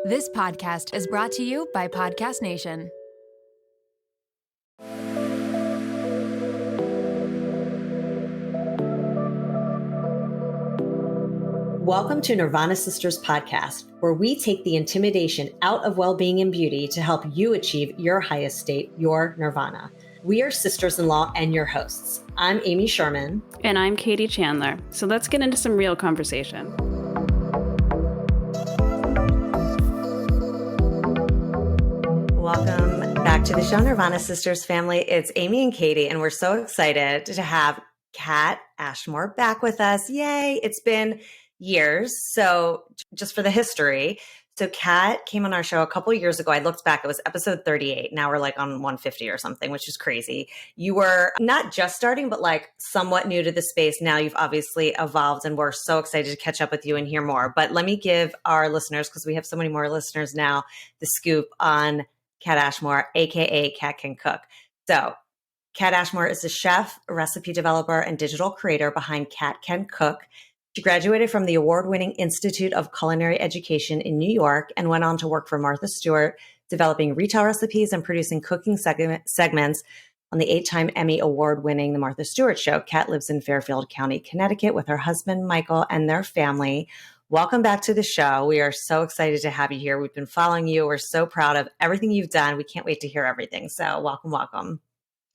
This podcast is brought to you by Podcast Nation. Welcome to Nirvana Sisters podcast, where we take the intimidation out of well-being and beauty to help you achieve your highest state, your nirvana. We are sisters-in-law and your hosts. I'm Amy Sherman. And I'm Katie Chandler. So let's get into some real conversation. Welcome back to the show, Nirvana Sisters family. It's Amy and Katie, and we're so excited to have Kat Ashmore back with us. Yay! It's been years. So just for the history, so Kat came on our show a couple of years ago. I looked back, it was episode 38. Now we're like on 150 or something, which is crazy. You were not just starting, but like somewhat new to the space. Now you've obviously evolved, and we're so excited to catch up with you and hear more. But let me give our listeners, because we have so many more listeners now, the scoop on Kat Ashmore, aka Kat Can Cook. So Kat Ashmore is a chef, recipe developer, and digital creator behind Kat Can Cook. She graduated from the award-winning Institute of Culinary Education in New York and went on to work for Martha Stewart, developing retail recipes and producing cooking segments on the 8-time Emmy award-winning The Martha Stewart Show. Kat lives in Fairfield County, Connecticut with her husband, Michael, and their family. Welcome back to the show. We are so excited to have you here. We've been following you. We're so proud of everything you've done. We can't wait to hear everything. So welcome.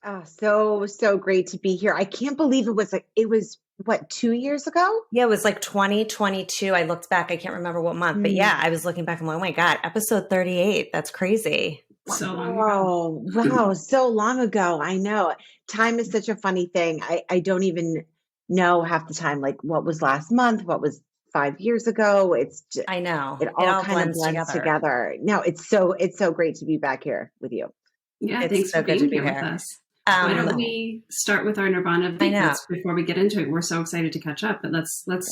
Oh, so great to be here. I can't believe it was what, 2 years ago? Yeah, it was like 2022. I looked back. I can't remember what month, but yeah, I was looking back. I'm like, oh my God, episode 38. That's crazy. So long ago. Oh, wow. So long ago. I know. Time is such a funny thing. I don't even know half the time, like what was last month, what was 5 years ago. It's just, I know. it all kind of blends together. No, it's so great to be back here with you. Yeah, thanks for being here with us. Why don't we start with our Nirvana of the week before we get into it? We're so excited to catch up, but let's start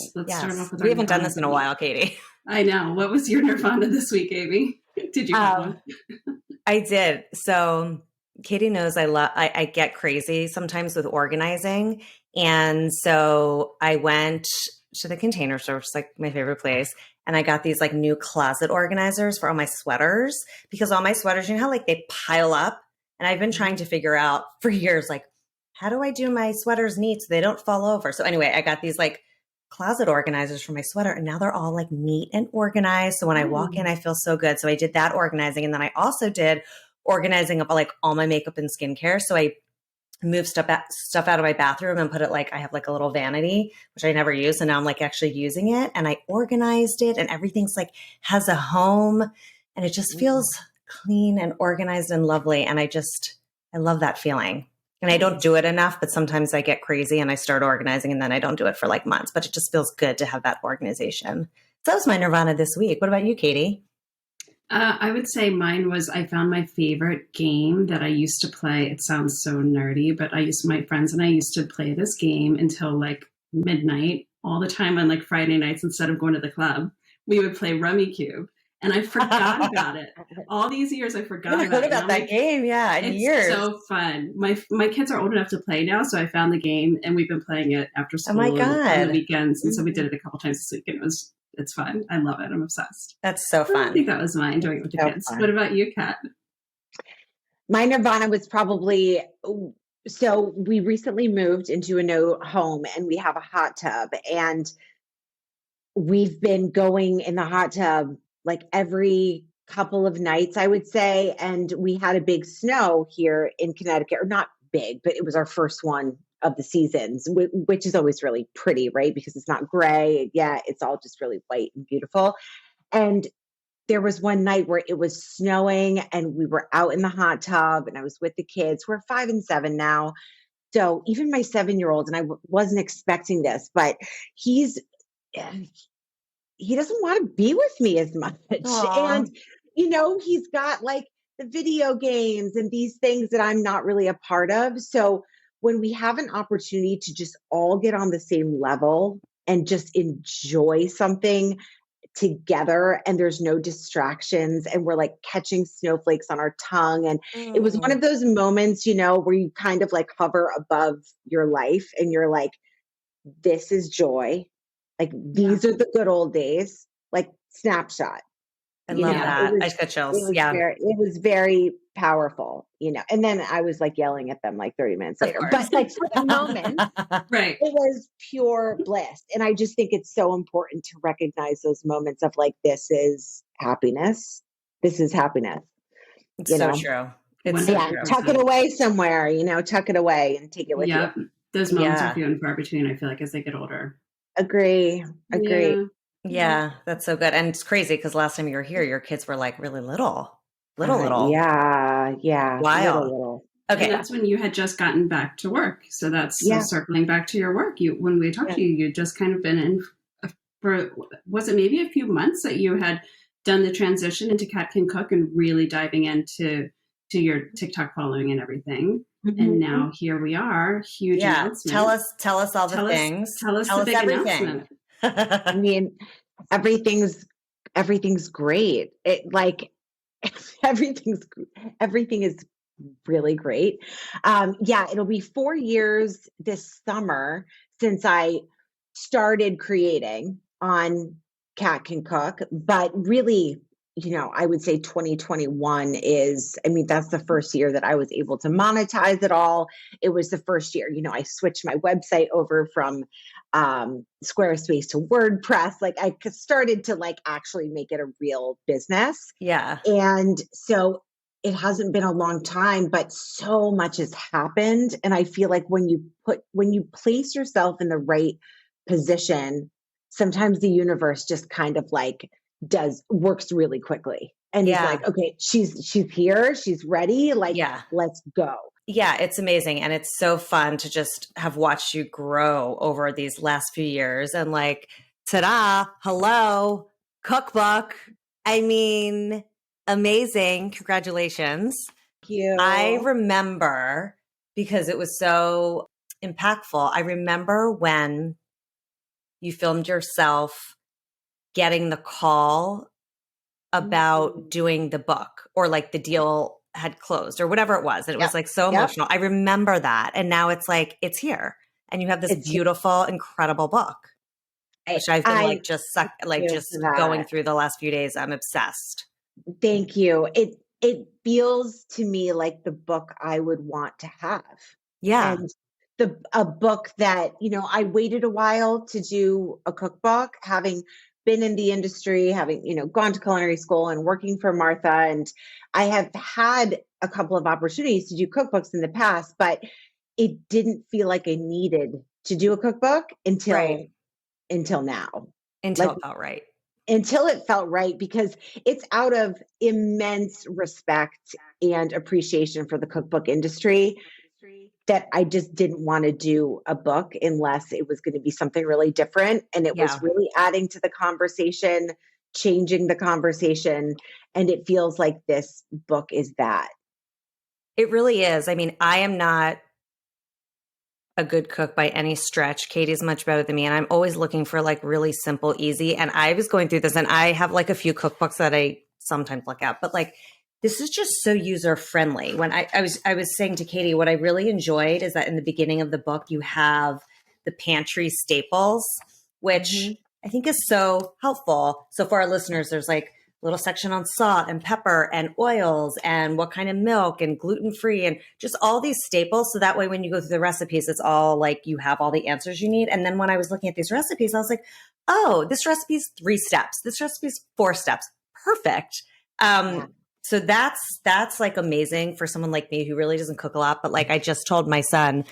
off with. We haven't done this in a while, Katie. I know. What was your Nirvana this week, Amy? Did you have one? I did. So Katie knows I get crazy sometimes with organizing, and so I went to the Container Store, which is like my favorite place. And I got these like new closet organizers for all my sweaters, because all my sweaters, you know how like they pile up? And I've been trying to figure out for years, like, how do I do my sweaters neat so they don't fall over? So anyway, I got these like closet organizers for my sweater, and now they're all like neat and organized. So when I walk in, I feel so good. So I did that organizing. And then I also did organizing up like all my makeup and skincare. So I moved stuff out of my bathroom and put it like, I have like a little vanity, which I never use. And now I'm like actually using it, and I organized it, and everything's like has a home, and it just feels clean and organized and lovely. And I love that feeling. And I don't do it enough, but sometimes I get crazy and I start organizing, and then I don't do it for like months, but it just feels good to have that organization. So that was my Nirvana this week. What about you, Katie? I would say mine was, I found my favorite game that I used to play. It sounds so nerdy, but my friends and I used to play this game until like midnight all the time on like Friday nights. Instead of going to the club, we would play Rummy Cube. And I forgot about it. All these years, I forgot about it. I heard about that game, yeah, in years. It's so fun. My kids are old enough to play now, so I found the game, and we've been playing it after school on the weekends. And so we did it a couple times this week, and it's fun. I love it. I'm obsessed. That's so fun. I think that was mine, doing it with the kids. Fun. What about you, Kat? My Nirvana was probably, so we recently moved into a new home, and we have a hot tub, and we've been going in the hot tub like every couple of nights, I would say. And we had a big snow here in Connecticut, or not big, but it was our first one of the seasons, which is always really pretty, right? Because it's not gray. Yeah, it's all just really white and beautiful. And there was one night where it was snowing, and we were out in the hot tub, and I was with the kids. We're 5 and 7 now. So even my 7-year-old, and I wasn't expecting this, but he doesn't want to be with me as much. Aww. And, he's got like the video games and these things that I'm not really a part of. So when we have an opportunity to just all get on the same level and just enjoy something together, and there's no distractions, and we're like catching snowflakes on our tongue. And it was one of those moments, where you kind of like hover above your life, and you're like, this is joy. Like, these are the good old days, like snapshot. I love that. I just got chills. Yeah. It was very powerful, and then I was like yelling at them like 30 minutes Of later, course. but like for the moment, Right. it was pure bliss. And I just think it's so important to recognize those moments of like, this is happiness. This is happiness. It's so true. It's so Yeah, true. tuck it away somewhere, tuck it away and take it with Yep. you. Those moments are few and far between, I feel like, as they get older. Agree. Yeah, that's so good. And it's crazy because last time you were here, your kids were like really little. Yeah. Wild. Little. Okay. And that's when you had just gotten back to work. So that's circling back to your work. When we talked to you, you'd just kind of been in for, was it maybe a few months that you had done the transition into Cat Can Cook and really diving into your TikTok following and everything. Mm-hmm. And now here we are, huge announcement. Tell us all the things. Tell us the big everything. announcement. I mean, everything's great. It like everything is really great. It'll be 4 years this summer since I started creating on Cat Can Cook, but really, I would say 2021 that's the first year that I was able to monetize it all. It was the first year, I switched my website over from Squarespace to WordPress. Like I started to like actually make it a real business. Yeah. And so it hasn't been a long time, but so much has happened. And I feel like when you place yourself in the right position, sometimes the universe just kind of like works really quickly. And it's like, okay, she's here, she's ready. Like, let's go. Yeah, it's amazing. And it's so fun to just have watched you grow over these last few years and like, ta-da, hello, cookbook. I mean, amazing. Congratulations. Thank you. I remember, because it was so impactful, I remember when you filmed yourself getting the call about doing the book, or like the deal had closed or whatever it was. And it was like so emotional. I remember that. And now it's like, it's here. And you have this beautiful, incredible book, which I've been just going through the last few days. I'm obsessed. Thank you. It feels to me like the book I would want to have. Yeah. And a book that, I waited a while to do a cookbook, having been in the industry, having, gone to culinary school and working for Martha. And I have had a couple of opportunities to do cookbooks in the past, but it didn't feel like I needed to do a cookbook until now. Until it felt right. Until it felt right, because it's out of immense respect and appreciation for the cookbook industry that I just didn't want to do a book unless it was going to be something really different. And it was really adding to the conversation, changing the conversation. And it feels like this book is that. It really is. I mean, I am not a good cook by any stretch. Katie's much better than me. And I'm always looking for like really simple, easy. And I was going through this, and I have like a few cookbooks that I sometimes look at, but like, this is just so user friendly. When I was saying to Katie, what I really enjoyed is that in the beginning of the book, you have the pantry staples, which I think is so helpful. So for our listeners, there's like a little section on salt and pepper and oils and what kind of milk and gluten-free and just all these staples. So that way, when you go through the recipes, it's all like you have all the answers you need. And then when I was looking at these recipes, I was like, oh, this recipe is 3 steps. This recipe is 4 steps. Perfect. So that's like amazing for someone like me who really doesn't cook a lot. But like I just told my son,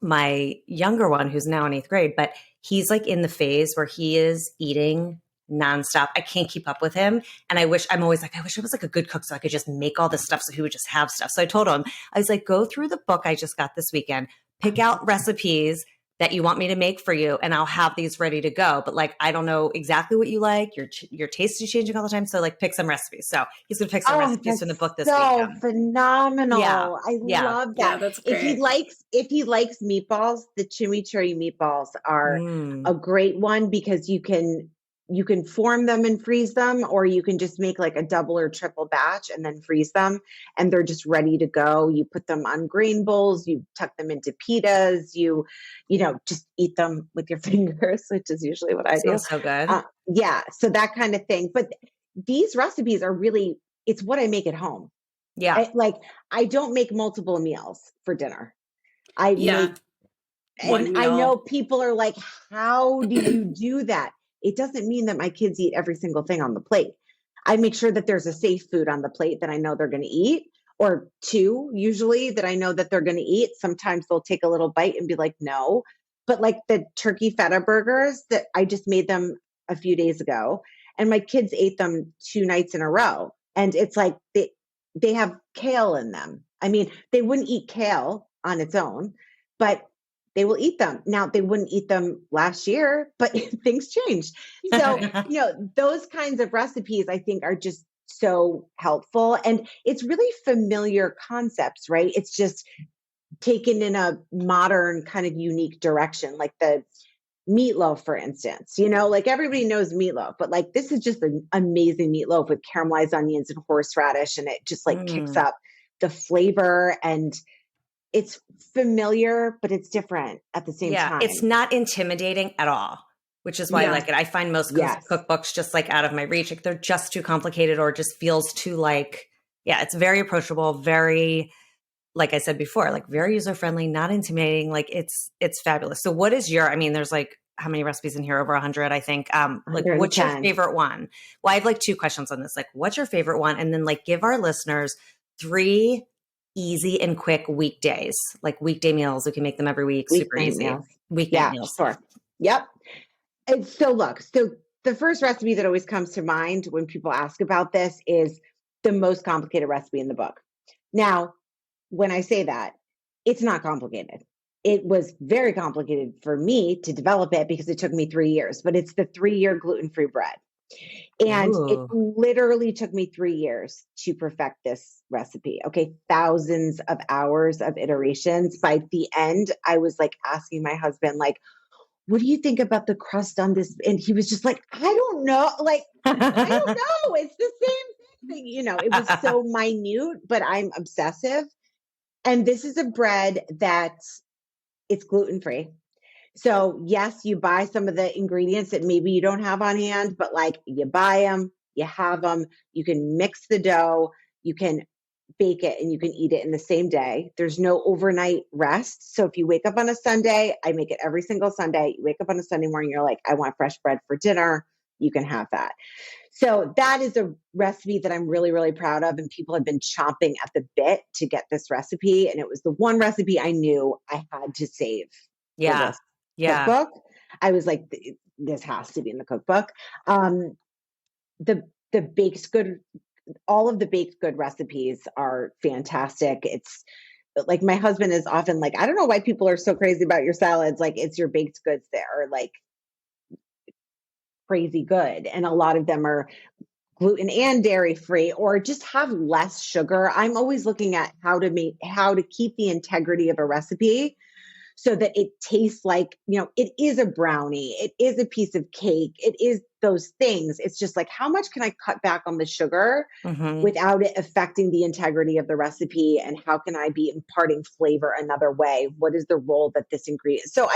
my younger one, who's now in 8th grade, but he's like in the phase where he is eating nonstop. I can't keep up with him. And I'm always like, I wish I was like a good cook so I could just make all this stuff so he would just have stuff. So I told him, I was like, go through the book I just got this weekend, pick out recipes that you want me to make for you, and I'll have these ready to go. But like, I don't know exactly what you like. Your taste is changing all the time. So like, pick some recipes. So he's going to pick some recipes from the book this weekend. So phenomenal. Yeah. I love that. Yeah, that's great. If he likes meatballs, the chimichurri meatballs are a great one, because you can form them and freeze them, or you can just make like a double or triple batch and then freeze them, and they're just ready to go. You put them on grain bowls, you tuck them into pitas, you just eat them with your fingers, which is usually what I do. So good. So that kind of thing. But these recipes are really, it's what I make at home. Yeah. I don't make multiple meals for dinner. I make, one and I meal. know people are like, how do you do that? It doesn't mean that my kids eat every single thing on the plate. I make sure that there's a safe food on the plate that I know they're going to eat, or two usually that I know that they're going to eat. Sometimes they'll take a little bite and be like, no. But like the turkey feta burgers that I just made them a few days ago, and my kids ate them 2 nights in a row. And it's like they have kale in them. I mean, they wouldn't eat kale on its own, but they will eat them. Now, they wouldn't eat them last year, but things changed. So, those kinds of recipes I think are just so helpful. And it's really familiar concepts, right? It's just taken in a modern kind of unique direction, like the meatloaf, for instance. Like everybody knows meatloaf, but like this is just an amazing meatloaf with caramelized onions and horseradish, and it just like kicks up the flavor, and it's familiar, but it's different at the same time. It's not intimidating at all, which is why I like it. I find most cookbooks just like out of my reach. Like they're just too complicated, or just feels too like, it's very approachable, very, like I said before, like very user-friendly, not intimidating. Like it's fabulous. So what is there's like, how many recipes in here? Over 100, I think. Like what's your favorite one? Well, I have like 2 questions on this. Like what's your favorite one? And then like give our listeners 3 easy and quick weekdays, like weekday meals. We can make them every week. Super easy. Weekday meals. Sure. Yep. And so the first recipe that always comes to mind when people ask about this is the most complicated recipe in the book. Now, when I say that, it's not complicated. It was very complicated for me to develop it because it took me 3 years, but it's the 3-year gluten-free bread. And it literally took me 3 years to perfect this recipe. Okay. Thousands of hours of iterations. By the end, I was like asking my husband, like, what do you think about the crust on this? And he was just like, I don't know. Like, I don't know. It's the same thing. It was so minute, but I'm obsessive. And this is a bread that it's gluten-free. So yes, you buy some of the ingredients that maybe you don't have on hand, but like you buy them, you have them, you can mix the dough, you can bake it, and you can eat it in the same day. There's no overnight rest. So if you wake up on a Sunday, I make it every single Sunday. You wake up on a Sunday morning, you're like, I want fresh bread for dinner. You can have that. So that is a recipe that I'm really, really proud of. And people have been chomping at the bit to get this recipe. And it was the one recipe I knew I had to save. Yeah. Cookbook. I was like, this has to be in the cookbook. The baked good, all of the baked good recipes are fantastic. It's like my husband is often like, I don't know why people are so crazy about your salads. Like it's your baked goods that are like crazy good. And a lot of them are gluten and dairy free, or just have less sugar. I'm always looking at how to keep the integrity of a recipe so that it tastes like, it is a brownie, it is a piece of cake, it is those things. It's just like, how much can I cut back on the sugar without it affecting the integrity of the recipe? And how can I be imparting flavor another way? What is the role that this ingredient? So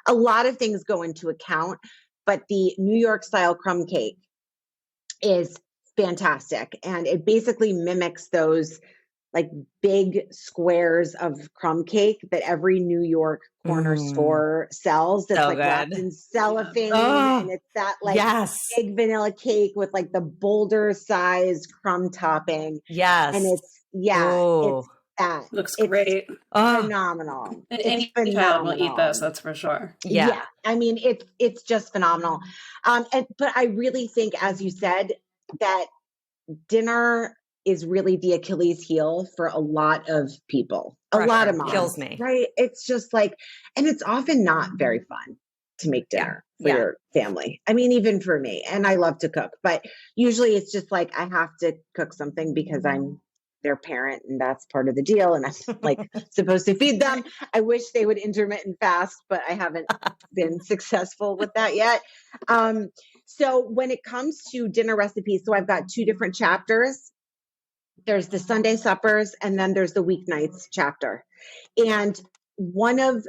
a lot of things go into account, but the New York style crumb cake is fantastic. And it basically mimics those like big squares of crumb cake that every New York corner store sells. That's like wrapped in cellophane. And it's that like big vanilla cake with like the boulder sized crumb topping. Yes. And it's that. Looks great. Phenomenal. And any child will eat this, that's for sure. Yeah. I mean, it's just phenomenal. But I really think, as you said, that dinner is really the Achilles heel for a lot of people. A lot of moms. Kills me. Right? It's just like, and it's often not very fun to make dinner for your family. I mean, even for me, and I love to cook, but usually it's just like, I have to cook something because I'm their parent and that's part of the deal. And I'm like supposed to feed them. I wish they would intermittent fast, but I haven't been successful with that yet. So when it comes to dinner recipes, so I've got 2 different chapters. There's the Sunday suppers, and then there's the weeknights chapter. And one of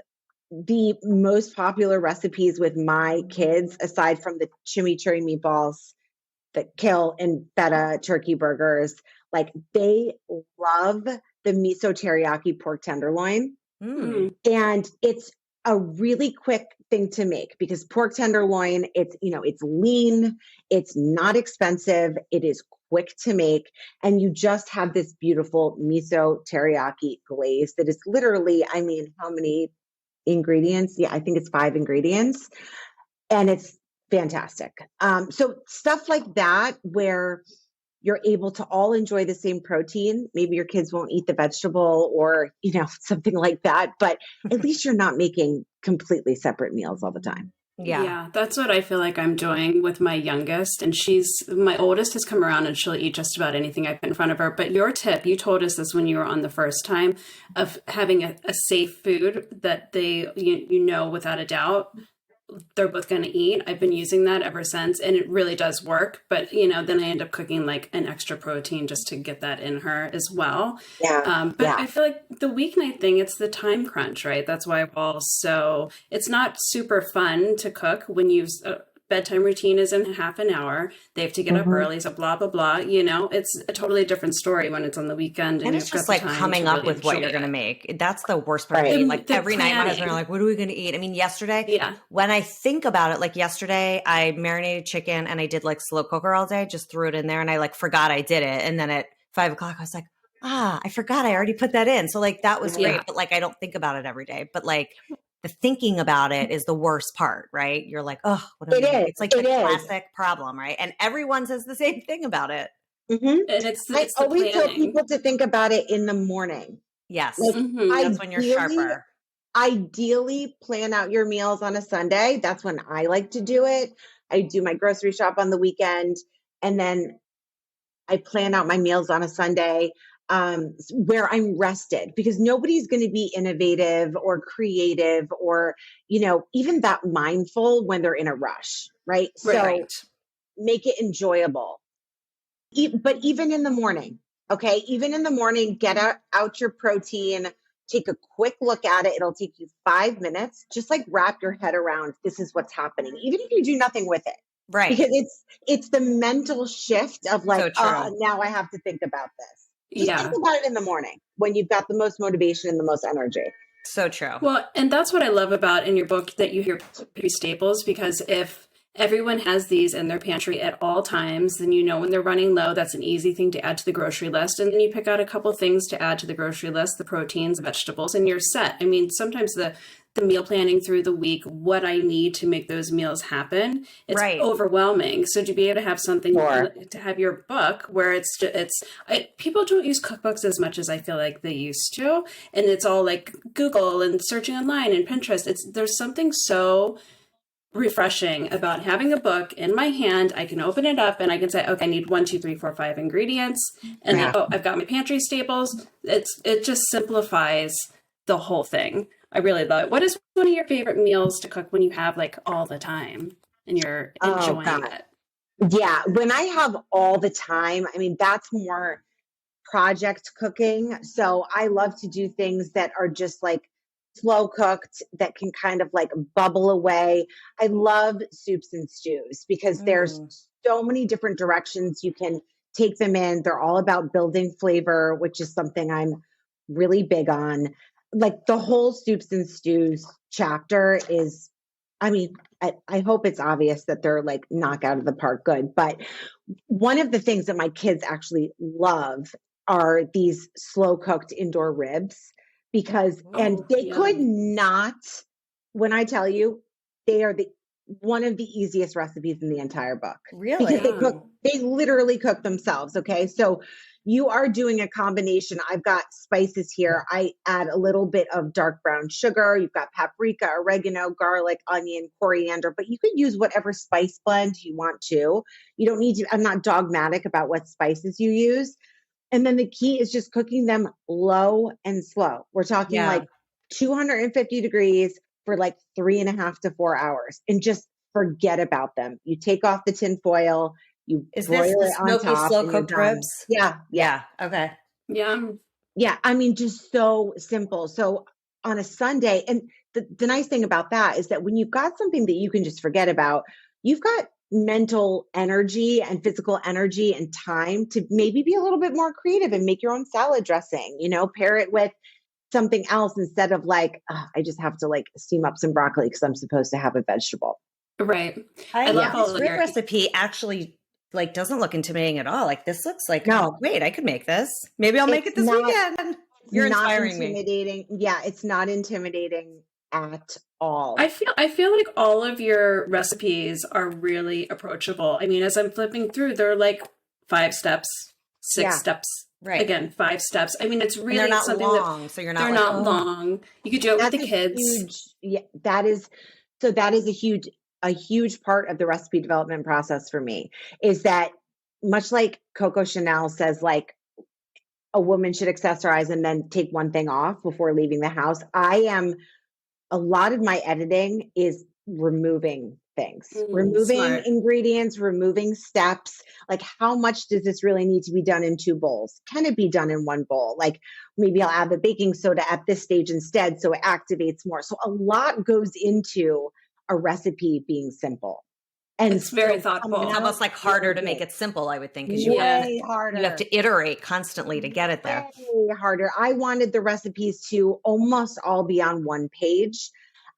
the most popular recipes with my kids, aside from the chimichurri meatballs that kill in feta turkey burgers. Like they love the miso teriyaki pork tenderloin. Mm. And it's a really quick thing to make because pork tenderloin, it's, it's lean, it's not expensive, it is quick to make, and you just have this beautiful miso teriyaki glaze that is literally, I mean, how many ingredients? Yeah, I think it's 5 ingredients, and it's fantastic. So stuff like that where you're able to all enjoy the same protein. Maybe your kids won't eat the vegetable or, something like that, but at least you're not making completely separate meals all the time. Yeah, that's what I feel like I'm doing with my youngest. And my oldest has come around and she'll eat just about anything I put in front of her. But your tip, you told us this when you were on the first time, of having a safe food that you know without a doubt they're both going to eat. I've been using that ever since, and it really does work. But then I end up cooking like an extra protein just to get that in her as well. But I feel like the weeknight thing, it's the time crunch, right? That's why it's not super fun to cook when you've bedtime routine is in half an hour. They have to get up early, so blah, blah, blah. It's a totally different story when it's on the weekend. And it's just like coming up with what you're going to make. That's the worst part. Right. Like every night my husband are like, what are we going to eat? I mean, yesterday, when I think about it, like yesterday I marinated chicken and I did like slow cooker all day, just threw it in there and I like forgot I did it. And then at 5 o'clock, I was like, I forgot I already put that in. So like, that was great. But like, I don't think about it every day, but like, the thinking about it is the worst part, right? You're like, oh, what am I? It's like the classic problem, right? And everyone says the same thing about it. Mm-hmm. And it's I always tell people to think about it in the morning. Yes, that's when you're sharper. Ideally, plan out your meals on a Sunday. That's when I like to do it. I do my grocery shop on the weekend, and then I plan out my meals on a Sunday. Where I'm rested, because nobody's going to be innovative or creative or, even that mindful when they're in a rush, right? So make it enjoyable. But even in the morning, okay? Even in the morning, get out your protein, take a quick look at it. It'll take you 5 minutes. Just like wrap your head around, this is what's happening, even if you do nothing with it. Right. Because it's the mental shift of like, now I have to think about this. Just think about it in the morning when you've got the most motivation and the most energy. So true. Well, and that's what I love about in your book, that you hear staples, because if everyone has these in their pantry at all times, then when they're running low, that's an easy thing to add to the grocery list. And then you pick out a couple things to add to the grocery list, the proteins, vegetables, and you're set. I mean, sometimes the meal planning through the week, what I need to make those meals happen, it's overwhelming. So to be able to have something, to have your book where people don't use cookbooks as much as I feel like they used to. And it's all like Google and searching online and Pinterest. There's something so refreshing about having a book in my hand. I can open it up and I can say, okay, I need 1, 2, 3, 4, 5 ingredients. And then, I've got my pantry staples. It just simplifies the whole thing. I really love it. What is one of your favorite meals to cook when you have like all the time and you're enjoying it? Yeah. When I have all the time, I mean, that's more project cooking. So I love to do things that are just like slow cooked, that can kind of like bubble away. I love soups and stews because there's so many different directions you can take them in. They're all about building flavor, which is something I'm really big on. Like the whole soups and stews chapter is, I mean, I hope it's obvious that they're like knock out of the park good. But one of the things that my kids actually love are these slow cooked indoor ribs, because, and they could not, when I tell you, they are one of the easiest recipes in the entire book. Really? Because they literally cook themselves. Okay. So you are doing a combination. I've got spices here. I add a little bit of dark brown sugar. You've got paprika, oregano, garlic, onion, coriander, but you could use whatever spice blend you want to. You don't need to, I'm not dogmatic about what spices you use. And then the key is just cooking them low and slow. We're talking like 250 degrees for like 3.5 to 4 hours, and just forget about them. You take off the tin foil. You broil it on top. Slow cooked ribs? Yeah. Okay. Yeah. I mean, just so simple. So on a Sunday, and the nice thing about that is that when you've got something that you can just forget about, you've got mental energy and physical energy and time to maybe be a little bit more creative and make your own salad dressing, pair it with something else instead of like, I just have to like steam up some broccoli because I'm supposed to have a vegetable. Right. I I love love this all of fruit your recipe actually like doesn't look intimidating at all. Like this looks like, No. wait, I could make this. Maybe I'll make it this weekend. You're not inspiring me. intimidating. Yeah, it's not intimidating at all. I feel like all of your recipes are really approachable. I mean, as I'm flipping through, they're like 5 steps, 6 steps. Right. Again, 5 steps. I mean, it's really they're not something long, so you're not they're like, not long. You could do it with the kids. That is a huge part of the recipe development process for me is that much like Coco Chanel says, like a woman should accessorize and then take one thing off before leaving the house. A lot of my editing is removing things, removing smart. ingredients, removing steps. Like, how much does this really need to be done in 2 bowls? Can it be done in 1 bowl? Like, maybe I'll add the baking soda at this stage instead, so it activates more. So a lot goes into a recipe being simple. And it's very thoughtful. It's almost like harder to make it simple, I would think, because you have to iterate constantly to get it there. Way harder. I wanted the recipes to almost all be on 1 page.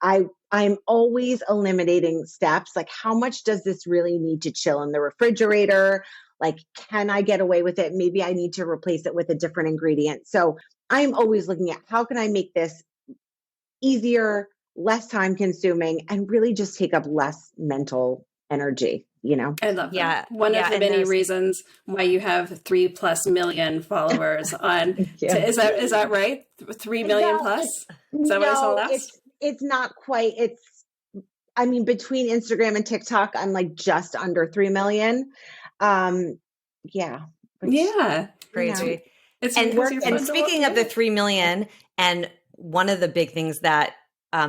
I'm always eliminating steps. Like, how much does this really need to chill in the refrigerator? Like, can I get away with it? Maybe I need to replace it with a different ingredient. So I'm always looking at how can I make this easier, less time consuming, and really just take up less mental energy, I love that. Yeah. One of the many reasons why you have 3+ million followers on, is that right? 3 million plus? Is that what I saw last? It's not quite. I mean, between Instagram and TikTok, I'm like just under 3 million. Yeah. Crazy. And speaking of the 3 million, and one of the big things that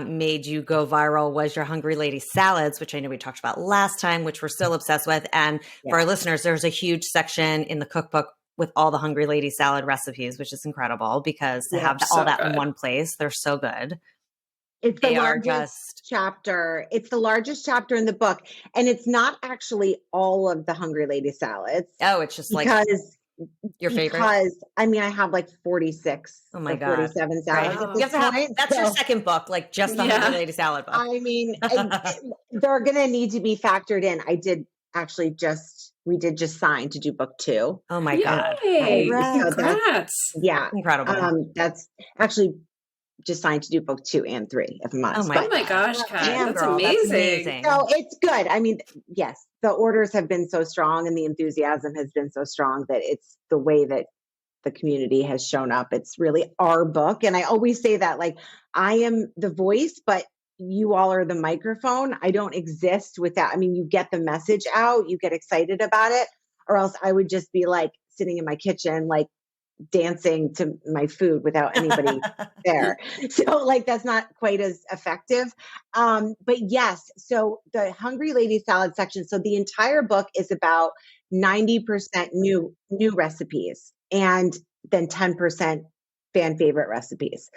made you go viral was your Hungry Lady salads, which I know we talked about last time, which we're still obsessed with. And for our listeners, there's a huge section in the cookbook with all the Hungry Lady salad recipes, which is incredible because to have all that in one place, they're so good. It's the largest chapter. It's the largest chapter in the book. And it's not actually all of the Hungry Lady salads. Oh, it's just like your favorite? Because, I mean, I have like 46 or 47 salads at this point. That's your second book, like just the Hungry Lady salad book. I mean, they're going to need to be factored in. We did just sign to do book 2. Oh my God. Congrats. Incredible. That's actually just signed to do book 2 and 3, if I'm honest. Oh my gosh, Kat, that's amazing. So it's good. I mean, yes, the orders have been so strong and the enthusiasm has been so strong that it's the way that the community has shown up. It's really our book. And I always say that, like, I am the voice, but you all are the microphone. I don't exist without, I mean, you get the message out, you get excited about it, or else I would just be like sitting in my kitchen, like dancing to my food without anybody there. So like, that's not quite as effective. But yes, so the Hungry Lady salad section. So the entire book is about 90% new recipes and then 10% fan favorite recipes.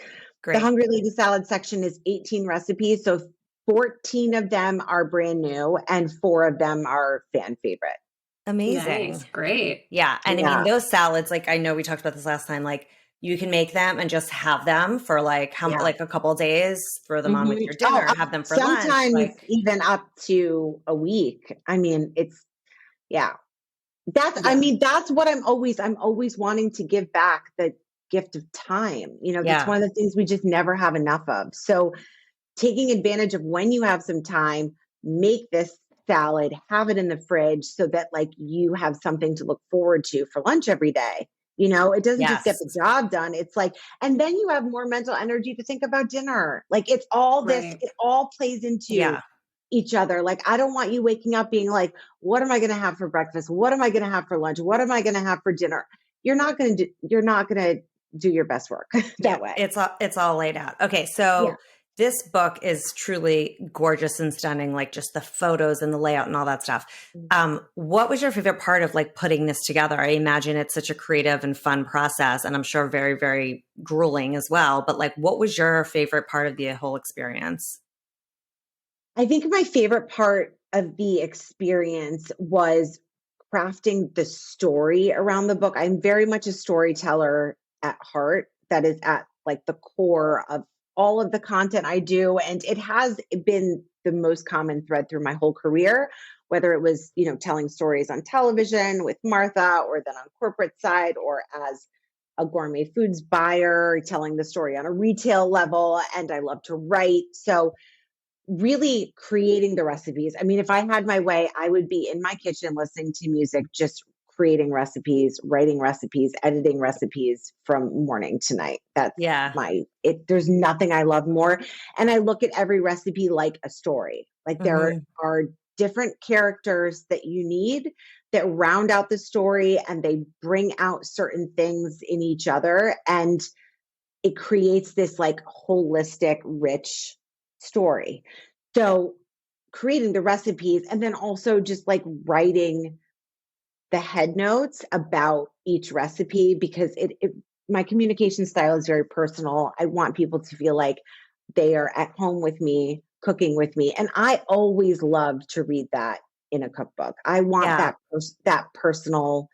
Great. The Hungry Lady salad section is 18 recipes. So 14 of them are brand new and 4 of them are fan favorite. Amazing. Nice. Great. Yeah. And I mean, those salads, like, I know we talked about this last time, like you can make them and just have them for like like a couple of days, throw them on with your dinner, have them for lunch. Sometimes even up to a week. I mean, that's what I'm always wanting to give back, the gift of time. That's one of the things we just never have enough of. So taking advantage of when you have some time, make this salad, have it in the fridge so that like you have something to look forward to for lunch every day. It doesn't just get the job done. It's like, and then you have more mental energy to think about dinner. Like it's all this, it all plays into each other. Like, I don't want you waking up being like, what am I going to have for breakfast? What am I going to have for lunch? What am I going to have for dinner? You're not going to do your best work that way. It's all laid out. Okay. So this book is truly gorgeous and stunning, like just the photos and the layout and all that stuff. What was your favorite part of like putting this together? I imagine it's such a creative and fun process, and I'm sure very, very grueling as well. But like, what was your favorite part of the whole experience? I think my favorite part of the experience was crafting the story around the book. I'm very much a storyteller at heart. That is at like the core of all of the content I do. And it has been the most common thread through my whole career, whether it was, telling stories on television with Martha, or then on corporate side, or as a gourmet foods buyer, telling the story on a retail level. And I love to write. So really creating the recipes. I mean, if I had my way, I would be in my kitchen listening to music, just creating recipes, writing recipes, editing recipes from morning to night. That's Yeah. there's nothing I love more. And I look at every recipe like a story. Like there are different characters that you need that round out the story, and they bring out certain things in each other. And it creates this like holistic, rich story. So creating the recipes, and then also just like writing the head notes about each recipe, because my communication style is very personal. I want people to feel like they are at home with me, cooking with me. And I always love to read that in a cookbook. I want that personal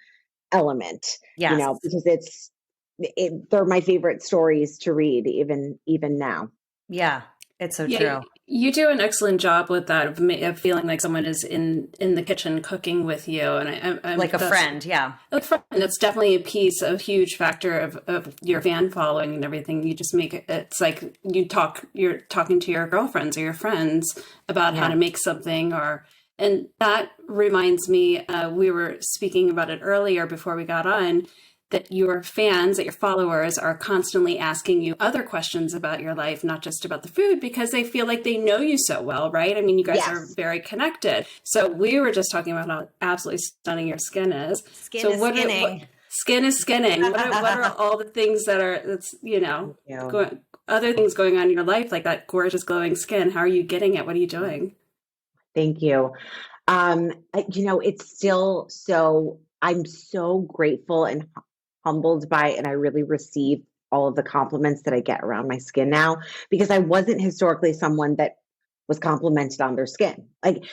element, Yes. because they're my favorite stories to read, even now. Yeah, it's so true. You do an excellent job with that, of feeling like someone is in the kitchen cooking with you, and I'm like a friend. Yeah, like friend. That's definitely a huge factor of your fan following and everything. You just make it's like you're talking to your girlfriends or your friends about how to make something, and that reminds me, we were speaking about it earlier before we got on, that your fans, that your followers are constantly asking you other questions about your life, not just about the food, because they feel like they know you so well, right? I mean, you guys are very connected. So we were just talking about how absolutely stunning your skin is. Skin is skinning. What are all the things other things going on in your life, like that gorgeous glowing skin? How are you getting it? What are you doing? Thank you. It's still I'm so grateful and humbled by, and I really receive all of the compliments that I get around my skin now, because I wasn't historically someone that was complimented on their skin. Like,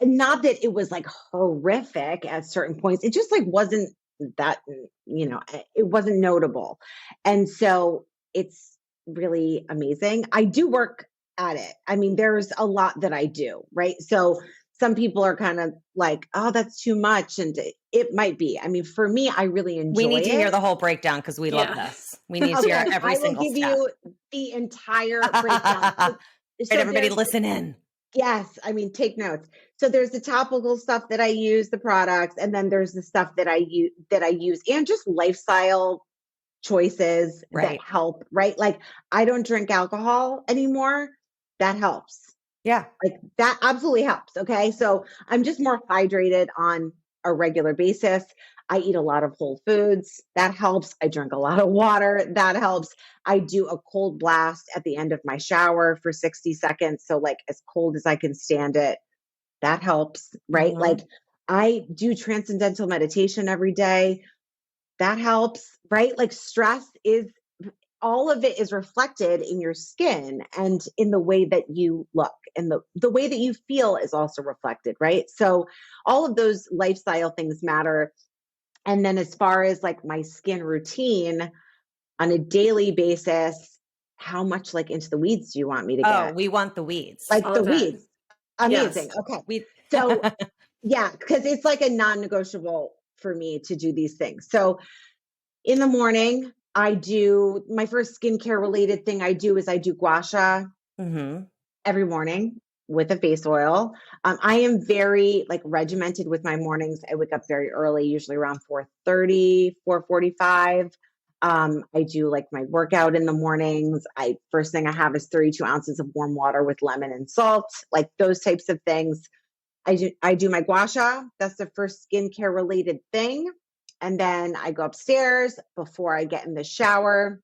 not that it was like horrific at certain points. It just like wasn't that, it wasn't notable. And so it's really amazing. I do work at it. I mean, there's a lot that I do, right? So some people are kind of like, oh, that's too much. And it might be. I mean, for me, I really enjoy it. We need to hear the whole breakdown, because we love this. We need to hear every single step. I will give you the entire breakdown. So everybody listen in. Yes. I mean, take notes. So there's the topical stuff that I use, the products, and then there's the stuff that I use, and just lifestyle choices that help, right? Like, I don't drink alcohol anymore. That helps. Yeah. Like that absolutely helps. Okay. So I'm just more hydrated on a regular basis. I eat a lot of whole foods. That helps. I drink a lot of water. That helps. I do a cold blast at the end of my shower for 60 seconds. So like as cold as I can stand it. That helps. Right. Like I do transcendental meditation every day. That helps. Right. Like all of it is reflected in your skin and in the way that you look, and the way that you feel is also reflected, right? So all of those lifestyle things matter. And then as far as like my skin routine on a daily basis, how much like into the weeds do you want me to get? Oh, we want the weeds. Like the weeds. Amazing. Yes. Okay. So yeah, because it's like a non-negotiable for me to do these things. So in the morning, I do my first skincare related thing I do gua sha every morning with a face oil. I am very like regimented with my mornings. I wake up very early, usually around 4:30, 4:45. I do like my workout in the mornings. First thing I have is 32 ounces of warm water with lemon and salt, like those types of things. I do my gua sha. That's the first skincare related thing. And then I go upstairs before I get in the shower.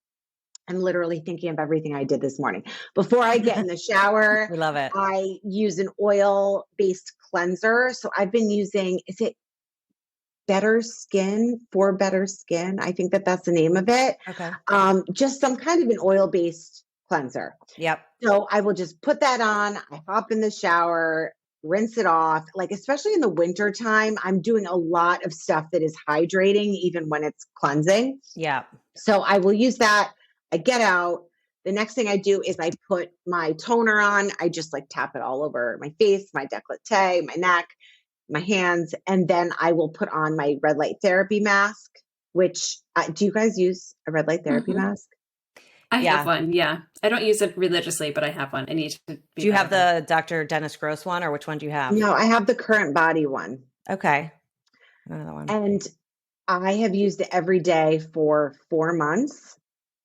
I'm literally thinking of everything I did this morning. Before I get in the shower, we love it. I use an oil-based cleanser. So I've been using, is it Better Skin, for Better Skin? I think that's the name of it. Okay. Just some kind of an oil-based cleanser. Yep. So I will just put that on. I hop in the shower, rinse it off. Like, especially in the winter time, I'm doing a lot of stuff that is hydrating, even when it's cleansing. Yeah. So I will use that. I get out. The next thing I do is I put my toner on. I just like tap it all over my face, my décolleté, my neck, my hands. And then I will put on my red light therapy mask, which do you guys use a red light therapy mask? I Yeah. have one. Yeah. I don't use it religiously, but I have one. I need to be Do you have better. the Dr. Dennis Gross one, or which one do you have? No, I have the Current Body one. Okay. Another one. And I have used it every day for 4 months,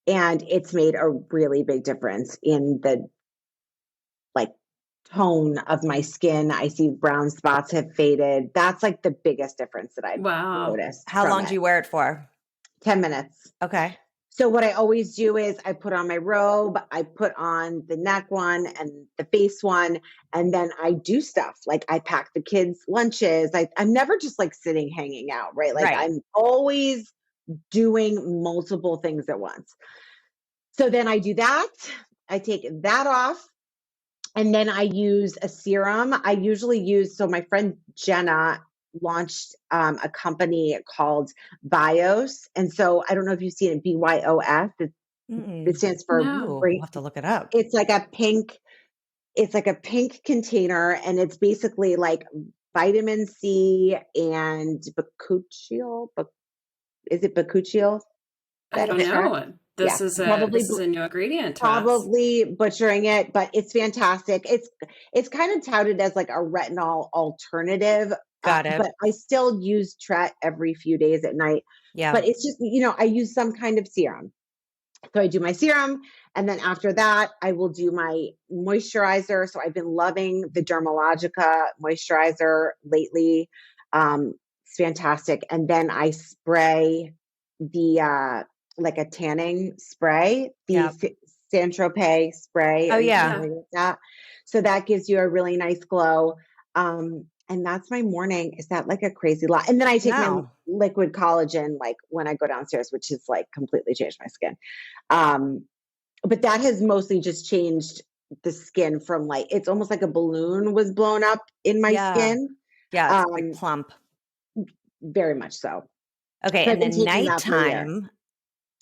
and it's made a really big difference in the like tone of my skin. I see brown spots have faded. That's like the biggest difference that I've Wow. noticed. How from long it. do you wear it for? 10 minutes. Okay. So what I always do is I put on my robe, I put on the neck one and the face one, and then I do stuff. Like I pack the kids' lunches. I'm never just like sitting hanging out, right? Like Right. I'm always doing multiple things at once. So then I do that. I take that off. And then I use a serum. I usually use, so my friend Jenna launched a company called Bios. And so I don't know if you've seen it, BYOS. It stands for No. We'll have to look it up. it's like a pink container, and it's basically like vitamin C and bakuchiol. Is it bakuchiol? I don't know. This is a new ingredient to us. Probably butchering it, but it's fantastic. It's kind of touted as like a retinol alternative. Got it. But I still use Tret every few days at night. Yeah. But it's just, I use some kind of serum. So I do my serum, and then after that, I will do my moisturizer. So I've been loving the Dermalogica moisturizer lately. It's fantastic. And then I spray the like a tanning spray, the Saint Tropez spray. Oh yeah. Like that. So that gives you a really nice glow. And that's my morning. Is that like a crazy lot? And then I take my liquid collagen like when I go downstairs, which has like completely changed my skin. But that has mostly just changed the skin from like, it's almost like a balloon was blown up in my skin. Yeah, it's like plump. Very much so. Okay, So and then nighttime.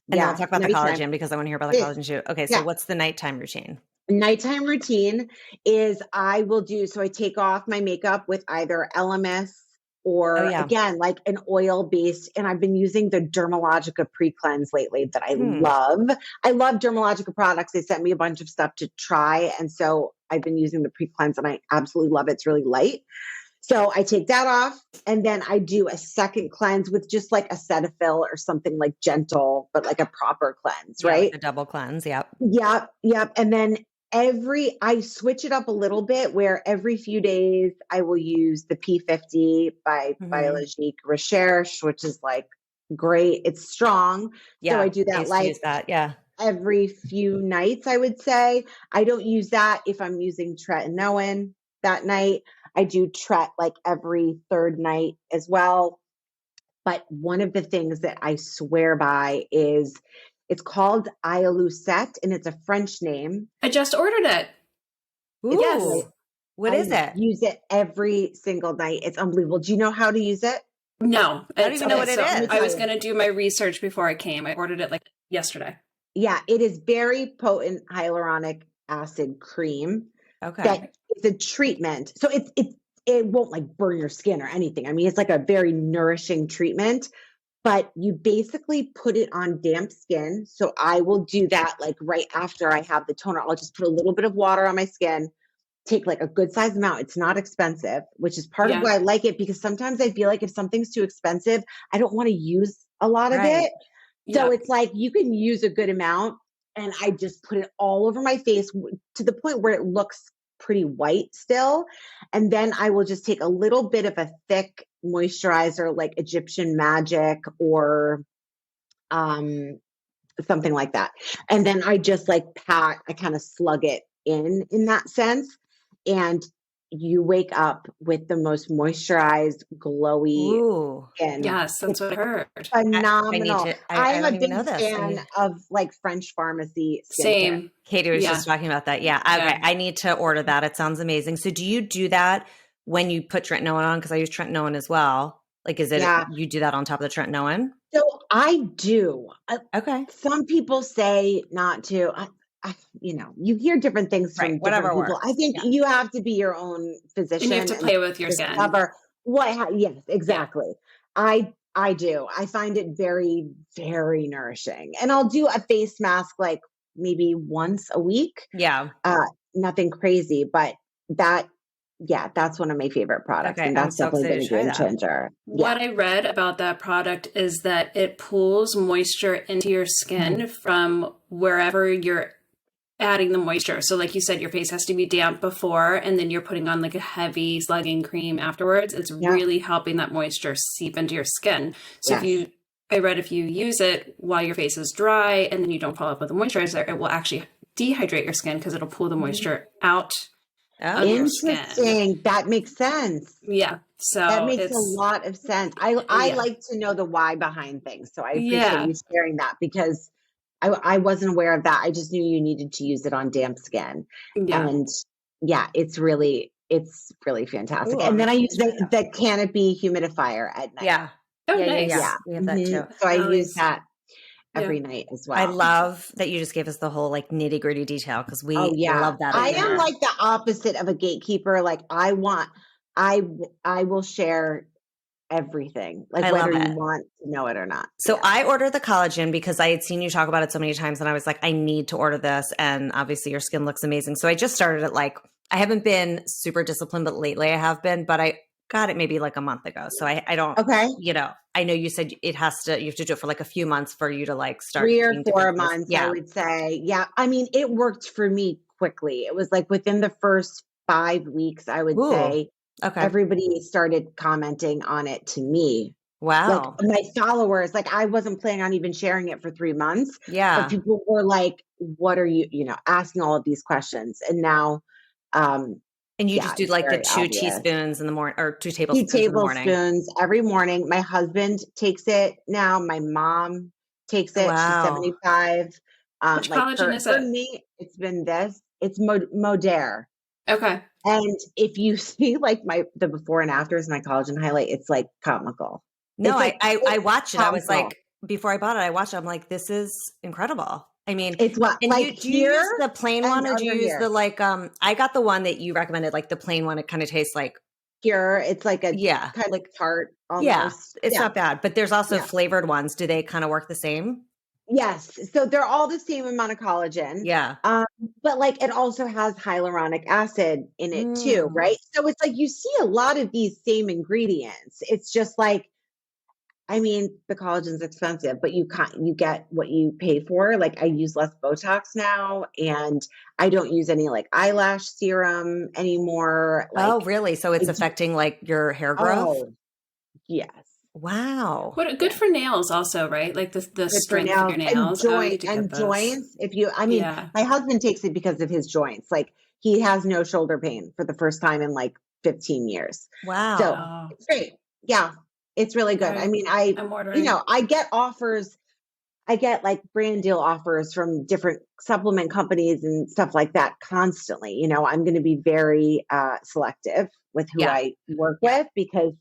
And then we'll talk about the collagen because I want to hear about the collagen too. Okay, so what's the nighttime routine? Nighttime routine is I will do, so I take off my makeup with either LMS or again, like an oil-based, and I've been using the Dermalogica pre-cleanse lately that I love. I love Dermalogica products. They sent me a bunch of stuff to try. And so I've been using the pre-cleanse and I absolutely love it. It's really light. So I take that off, and then I do a second cleanse with just like a Cetaphil or something like gentle, but like a proper cleanse, right? Like a double cleanse. Yep. And then I switch it up a little bit where every few days I will use the P50 by Biologique Recherche, which is like great. It's strong. Yeah. So I do that like every few nights, I would say. I don't use that if I'm using tretinoin that night. I do Tret like every third night as well. But one of the things that I swear by is it's called Ialucet, and it's a French name. I just ordered it. Ooh. Yes. What is it? Use it every single night. It's unbelievable. Do you know how to use it? No. I don't even know what it is. I was going to do my research before I came. I ordered it like yesterday. Yeah, it is very potent hyaluronic acid cream. Okay. That is a treatment. So it won't like burn your skin or anything. I mean, it's like a very nourishing treatment, but you basically put it on damp skin. So I will do that like right after I have the toner. I'll just put a little bit of water on my skin, take like a good size amount. It's not expensive, which is part of why I like it, because sometimes I feel like if something's too expensive, I don't want to use a lot of it. So it's like you can use a good amount, and I just put it all over my face to the point where it looks pretty white still. And then I will just take a little bit of a thick moisturizer like Egyptian Magic or something like that. And then I just like I kind of slug it in that sense. And you wake up with the most moisturized, glowy skin. Yes, that's what I heard. Phenomenal. I'm a big fan of like French pharmacy skincare. Same. Katie was just talking about that. Yeah. Okay. I need to order that. It sounds amazing. So do you do that when you put tretinoin on, because I use tretinoin as well, like, is it, Yeah. you do that on top of the tretinoin? So I do. Okay. Some people say not to. You hear different things Right. from different Whatever people. works. I think Yeah. you have to be your own And you have physician to and play with your skin. discover yes, exactly. I do. I find it very, very nourishing. And I'll do a face mask like maybe once a week. Yeah. Nothing crazy, but that, yeah, that's one of my favorite products. Okay. And I'm that's so definitely excited been a to try game that. changer. What I read about that product is that it pulls moisture into your skin from wherever you're adding the moisture. So like you said, your face has to be damp before, and then you're putting on like a heavy slugging cream afterwards. It's really helping that moisture seep into your skin. So I read if you use it while your face is dry and then you don't follow up with the moisturizer, it will actually dehydrate your skin because it'll pull the moisture out of your skin. Interesting. That makes sense. Yeah. So That makes a lot of sense. I like to know the why behind things. So I appreciate you sharing that because I wasn't aware of that. I just knew you needed to use it on damp skin. Yeah. And yeah, it's really fantastic. Ooh, and then I use excited. the canopy humidifier at night. Yeah. Oh, Yeah. nice. Yeah. We have that too. So I Nice. use that every night as well. I love that you just gave us the whole like nitty gritty detail because we love that. I am like the opposite of a gatekeeper. Like I will share everything, like whether you want to know it or not. So I ordered the collagen because I had seen you talk about it so many times and I was like, I need to order this. And obviously your skin looks amazing. So I just started it like, I haven't been super disciplined, but lately I have been, but I got it maybe like a month ago. So I don't, I know you said you have to do it for like a few months for you to like start 3 or 4 months, I would say. Yeah. I mean, it worked for me quickly. It was like within the first 5 weeks, I would say. Okay. Everybody started commenting on it to me. Wow. Like my followers, like I wasn't planning on even sharing it for 3 months. Yeah. But people were like, what are you, asking all of these questions. And now, and you just do like the 2 teaspoons in the morning or 2 tablespoons in the morning. 2 tablespoons every morning. My husband takes it now. My mom takes it. Wow. She's 75. Which collagen is it? For me, it's been this. It's Modere. Okay. And if you see like the before and afters, my collagen highlight, it's like comical. No, like, I watched it. comical. I was like, before I bought it, I watched it. I'm like, this is incredible. I mean, it's what, and like do you use the plain one or do you use here. the like, I got the one that you recommended, like the plain one. It kind of tastes like pure. It's like a kind of like tart almost. Yeah, it's not bad, but there's also flavored ones. Do they kind of work the same? Yes. So they're all the same amount of collagen. Yeah. But like it also has hyaluronic acid in it too, right? So it's like you see a lot of these same ingredients. It's just like, I mean, the collagen's expensive, but you get what you pay for. Like I use less Botox now and I don't use any like eyelash serum anymore. Like, oh, really? So it's affecting like your hair growth? Oh, yes. Wow. What good for nails also, right? Like the strength of your nails. And joints. My husband takes it because of his joints. Like he has no shoulder pain for the first time in like 15 years. Wow. So it's great. Yeah. It's really good. I mean, I'm ordering. I get offers. I get like brand deal offers from different supplement companies and stuff like that constantly. I'm going to be very selective with who I work with because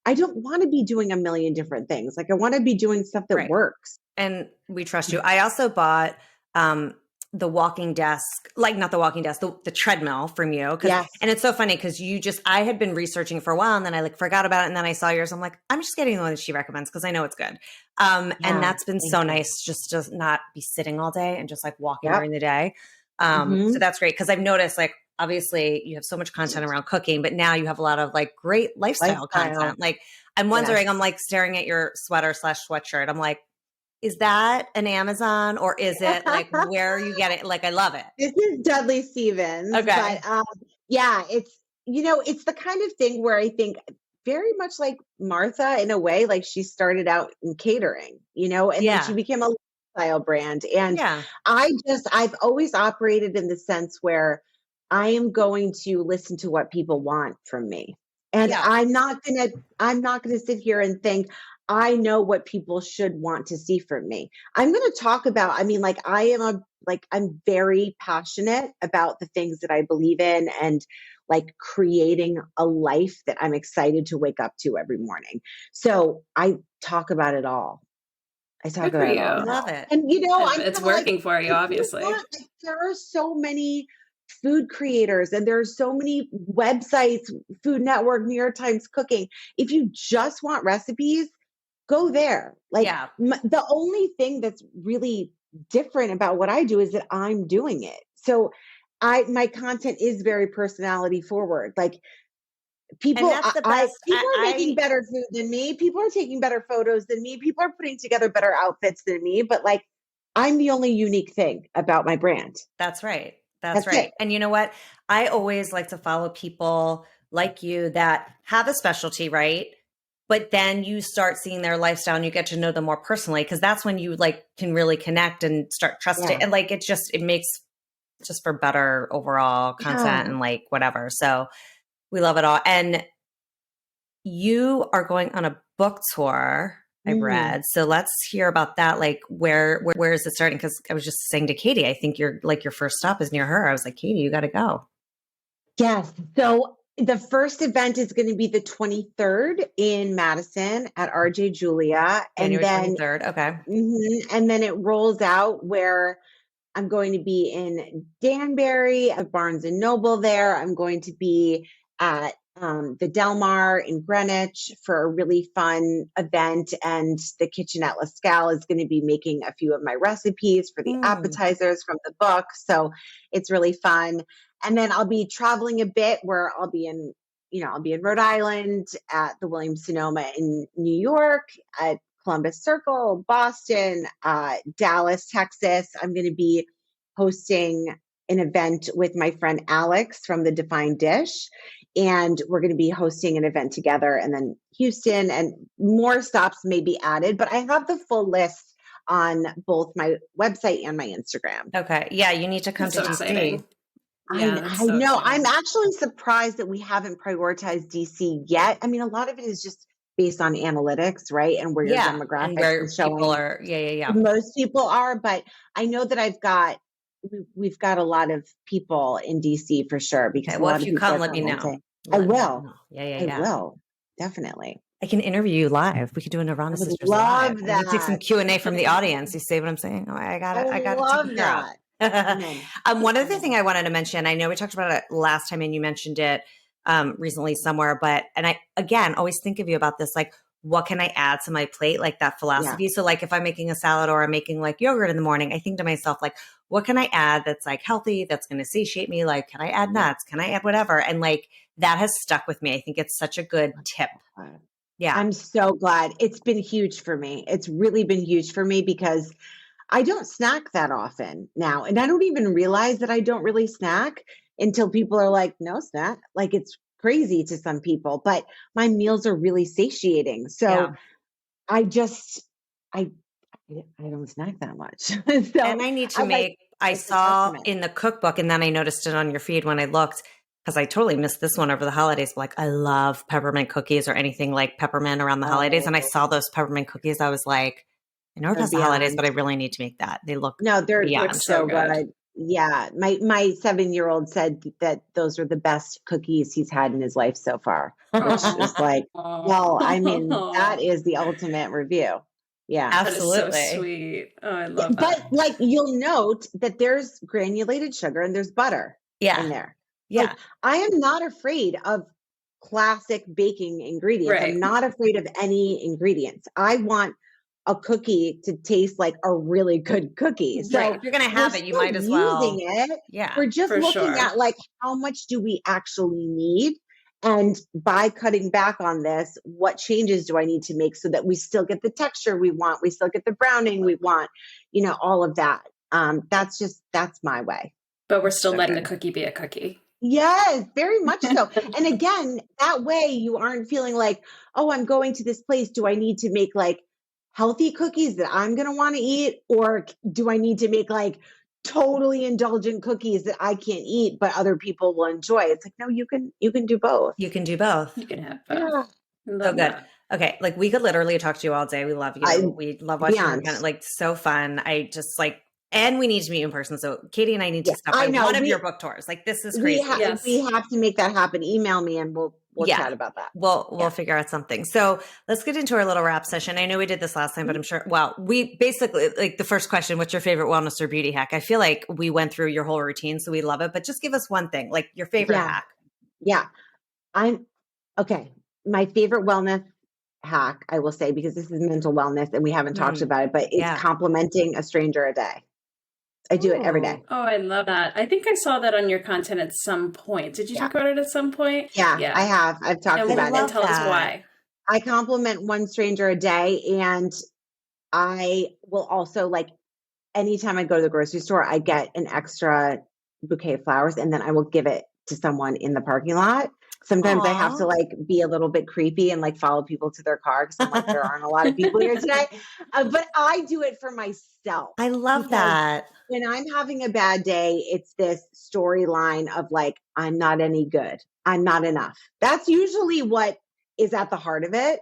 I don't want to be doing a million different things. Like I want to be doing stuff that works. And we trust you. I also bought the walking desk, like not the walking desk, the treadmill from you. Yes. And it's so funny because I had been researching for a while and then I like forgot about it. And then I saw yours. I'm like, I'm just getting the one that she recommends because I know it's good. And that's been so nice just to not be sitting all day and just like walking during the day. So that's great. Cause I've noticed like, obviously you have so much content around cooking, but now you have a lot of like great lifestyle content. Like I'm wondering, I'm like staring at your sweater/sweatshirt. I'm like, is that an Amazon or is it like where you get it? Like, I love it. This is Dudley Stevens. Okay. But it's, it's the kind of thing where I think very much like Martha in a way, like she started out in catering, and then she became a lifestyle brand. And I've always operated in the sense where I am going to listen to what people want from me. And I'm not going to sit here and think, I know what people should want to see from me. I'm going to talk about, I'm very passionate about the things that I believe in. And like creating a life that I'm excited to wake up to every morning. So I talk about it all. I talk Good for about it you. all. Love it. And you know, I'm It's kind of like, working for you, if obviously. want, like, there are so many food creators and there are so many websites, Food Network, New York Times Cooking. If you just want recipes, go there. Like Yeah. the only thing that's really different about what I do is that I'm doing it. So my content is very personality forward. Like And people, that's the best. people are making better food than me. People are taking better photos than me. People are putting together better outfits than me. But like, I'm the only unique thing about my brand. That's right. That's That's right. it. And you know what? I always like to follow people like you that have a specialty, right? But then you start seeing their lifestyle and you get to know them more personally, because that's when you like can really connect and start trusting. Yeah. And like it makes just for better overall content Yeah. and like whatever. So we love it all. And you are going on a book tour, I Mm. read. So let's hear about that. Like where is it starting? Because I was just saying to Katie, I think you're like your first stop is near her. I was like, Katie, you got to go. Yes. So the first event is going to be the 23rd in Madison at RJ Julia. January And then 23rd. Okay. and then it rolls out where I'm going to be in Danbury at Barnes and Noble there. I'm going to be at the Del Mar in Greenwich for a really fun event. And the kitchen at La Scale is going to be making a few of my recipes for the appetizers from the book. So it's really fun. And then I'll be traveling a bit where I'll be in, I'll be in Rhode Island at the Williams Sonoma in New York, at Columbus Circle, Boston, Dallas, Texas. I'm going to be hosting an event with my friend Alex from the Defined Dish. And we're going to be hosting an event together. And then Houston and more stops may be added. But I have the full list on both my website and my Instagram. Okay. Yeah. You need to come That's to so DC. exciting. Yeah, I that's so know. exciting. I'm actually surprised that we haven't prioritized DC yet. I mean, a lot of it is just based on analytics, right? And where your Yeah. And demographics where are showing. people are. Yeah. Most people are, but I know that we've got a lot of people in DC for sure, because Okay. a Well, lot if of you people come, are let me coming know. saying, I will. Know. I Yeah. will. Definitely. I can interview you live. We could do a Nirvana I would Sisters love live. We take some that. Q&A from the audience. You see what I'm saying? Oh, I got I it love taken care of. that. Amen. One other thing I wanted to mention, I know we talked about it last time and you mentioned it recently somewhere, and I, again, always think of you about this, like, what can I add to my plate? Like that philosophy. So like if I'm making a salad or I'm making like yogurt in the morning, I think to myself, like, what can I add that's like healthy, that's going to satiate me? Like, can I add nuts? Can I add whatever? And like, that has stuck with me. I think it's such a good tip. Yeah. I'm so glad. It's been huge for me. It's really been huge for me because I don't snack that often now. And I don't even realize that I don't really snack until people are like, no snack. Like it's crazy to some people, but my meals are really satiating. So I don't snack that much. So and I need to make, I saw in the cookbook and then I noticed it on your feed when I looked, because I totally missed this one over the holidays. Like I love peppermint cookies or anything like peppermint around the holidays. And I saw those peppermint cookies. I was like, I know it's the holidays, but I really need to make that. They look they're so good. good. Yeah. My 7-year-old said that those were the best cookies he's had in his life so far. Which is like, well, I mean, that is the ultimate review. Yeah. Absolutely. That is so sweet. Oh, I love that. But like you'll note that there's granulated sugar and there's butter in there. Yeah. Like, I am not afraid of classic baking ingredients. Right. I'm not afraid of any ingredients. I want a cookie to taste like a really good cookie. So if you're going to have it, you might as well. Using it. Yeah. We're just looking at like, how much do we actually need? And by cutting back on this, what changes do I need to make so that we still get the texture we want? We still get the browning we want, all of that. That's my way. But we're still letting the cookie be a cookie. Yes, very much so. And again, that way you aren't feeling like, oh, I'm going to this place. Do I need to make like healthy cookies that I'm going to want to eat? Or do I need to make like totally indulgent cookies that I can't eat, but other people will enjoy? It's like, no, you can do both. You can do both. You can have both. Yeah. So good. That. Okay. Like we could literally talk to you all day. We love you. We love watching you. Like so fun. I just like, And we need to meet in person. So Katie and I need to stop I by know. one of your book tours. Like, this is We, crazy. Yes. we have to make that happen. Email me and we'll Yeah. chat about that. We'll figure out something. So let's get into our little wrap session. I know we did this last time, but I'm sure, well, we basically, like, the first question, what's your favorite wellness or beauty hack? I feel like we went through your whole routine, so we love it, but just give us one thing, like your favorite hack. Yeah. Okay. My favorite wellness hack, I will say, because this is mental wellness and we haven't talked about it, but it's complimenting a stranger a day. I do it every day. Oh, I love that. I think I saw that on your content at some point. Did you talk about it at some point? Yeah, I have. I've talked about it. And tell us why. I compliment one stranger a day, and I will also, like, anytime I go to the grocery store, I get an extra bouquet of flowers, and then I will give it to someone in the parking lot. Sometimes I have to, like, be a little bit creepy and, like, follow people to their car because I'm like, there aren't a lot of people here today. But I do it for myself. I love that. When I'm having a bad day, it's this storyline of, like, I'm not any good. I'm not enough. That's usually what is at the heart of it.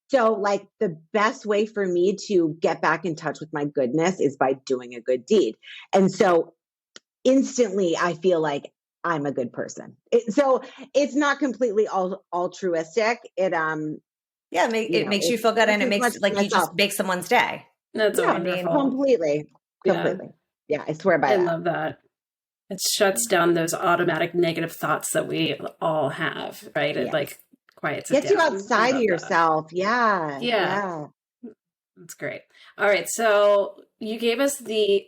So, like, the best way for me to get back in touch with my goodness is by doing a good deed. And so instantly I feel like I'm a good person. So it's not completely altruistic. It makes you feel good, and it makes, like, you just make someone's day. That's wonderful. Completely. Yeah, I swear by that. I love that. It shuts down those automatic negative thoughts that we all have, right? It like quiets it down. Gets you outside of yourself. Yeah. That's great. All right. So you gave us the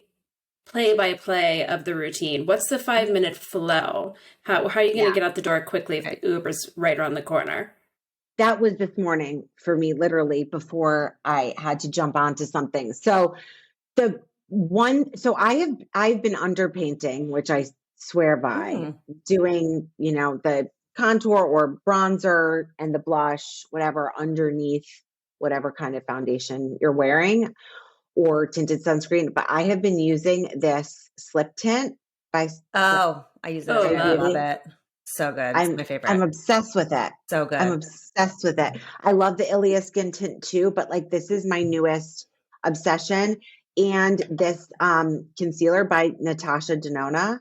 play-by-play of the routine. What's the 5-minute flow? How are you going to get out the door quickly if the Uber's right around the corner? That was this morning for me, literally, before I had to jump onto something. So I've been underpainting, which I swear by, doing, the contour or bronzer and the blush, whatever, underneath whatever kind of foundation you're wearing, or tinted sunscreen. But I have been using this slip tint by I use it. I love it. So good. It's my favorite. I'm obsessed with it. So good. I'm obsessed with it. I love the Ilia skin tint too, but, like, this is my newest obsession. And this concealer by Natasha Denona.